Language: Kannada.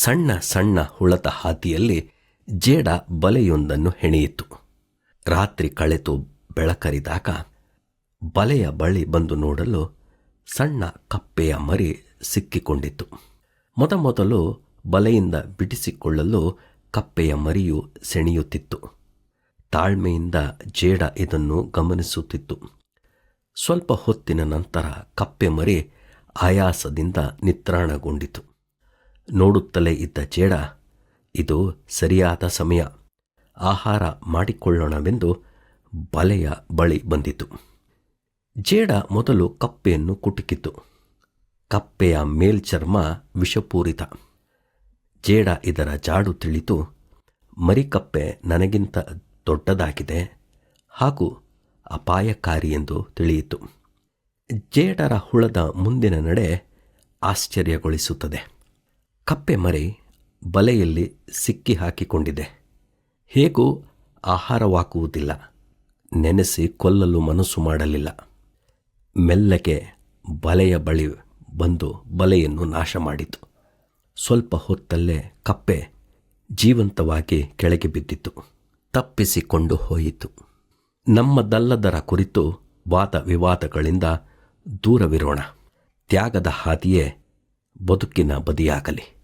ಸಣ್ಣ ಸಣ್ಣ ಹುಳದ ಹಾದಿಯಲ್ಲಿ ಜೇಡ ಬಲೆಯೊಂದನ್ನು ಹೆಣೆಯಿತು. ರಾತ್ರಿ ಕಳೆತು ಬೆಳಕರಿದಾಗ ಬಲೆಯ ಬಳಿ ಬಂದು ನೋಡಲು ಸಣ್ಣ ಕಪ್ಪೆಯ ಮರಿ ಸಿಕ್ಕಿಕೊಂಡಿತ್ತು. ಮೊದಮೊದಲು ಬಲೆಯಿಂದ ಬಿಡಿಸಿಕೊಳ್ಳಲು ಕಪ್ಪೆಯ ಮರಿಯು ಸೆಣೆಯುತ್ತಿತ್ತು. ತಾಳ್ಮೆಯಿಂದ ಜೇಡ ಇದನ್ನು ಗಮನಿಸುತ್ತಿತ್ತು. ಸ್ವಲ್ಪ ಹೊತ್ತಿನ ನಂತರ ಕಪ್ಪೆ ಮರಿ ಆಯಾಸದಿಂದ ನಿತ್ರಾಣಗೊಂಡಿತು. ನೋಡುತ್ತಲೇ ಇದ್ದ ಜೇಡ, ಇದು ಸರಿಯಾದ ಸಮಯ, ಆಹಾರ ಮಾಡಿಕೊಳ್ಳೋಣವೆಂದು ಬಲೆಯ ಬಳಿ ಬಂದಿತು. ಜೇಡ ಮೊದಲು ಕಪ್ಪೆಯನ್ನು ಕುಟುಕಿತು. ಕಪ್ಪೆಯ ಮೇಲ್ಚರ್ಮ ವಿಷಪೂರಿತ. ಜೇಡ ಇದರ ಜಾಡು ತಿಳಿತು. ಮರಿಕಪ್ಪೆ ನನಗಿಂತ ದೊಡ್ಡದಾಗಿದೆ ಹಾಗೂ ಅಪಾಯಕಾರಿ ಎಂದು ತಿಳಿಯಿತು. ಜೇಡರ ಹುಳದ ಮುಂದಿನ ನಡೆ ಆಶ್ಚರ್ಯಗೊಳಿಸುತ್ತದೆ. ಕಪ್ಪೆ ಮರಿ ಬಲೆಯಲ್ಲಿ ಸಿಕ್ಕಿ ಹಾಕಿಕೊಂಡಿದೆ. ಹೇಗೂ ಆಹಾರವಾಗುವುದಿಲ್ಲ. ನೆನೆಸಿ ಕೊಲ್ಲಲು ಮನಸ್ಸು ಮಾಡಲಿಲ್ಲ. ಮೆಲ್ಲಗೆ ಬಲೆಯ ಬಳಿ ಬಂದು ಬಲೆಯನ್ನು ನಾಶ ಮಾಡಿತು. ಸ್ವಲ್ಪ ಹೊತ್ತಲ್ಲೇ ಕಪ್ಪೆ ಜೀವಂತವಾಗಿ ಕೆಳಗೆ ಬಿದ್ದಿತು. ತಪ್ಪಿಸಿಕೊಂಡು ಹೋಯಿತು. ನಮ್ಮದಲ್ಲದರ ಕುರಿತು ವಾದ ವಿವಾದಗಳಿಂದ ದೂರವಿರೋಣ. ತ್ಯಾಗದ ಹಾದಿಯೇ ಬದುಕಿನ ಬದಿಯಾಗಲಿ.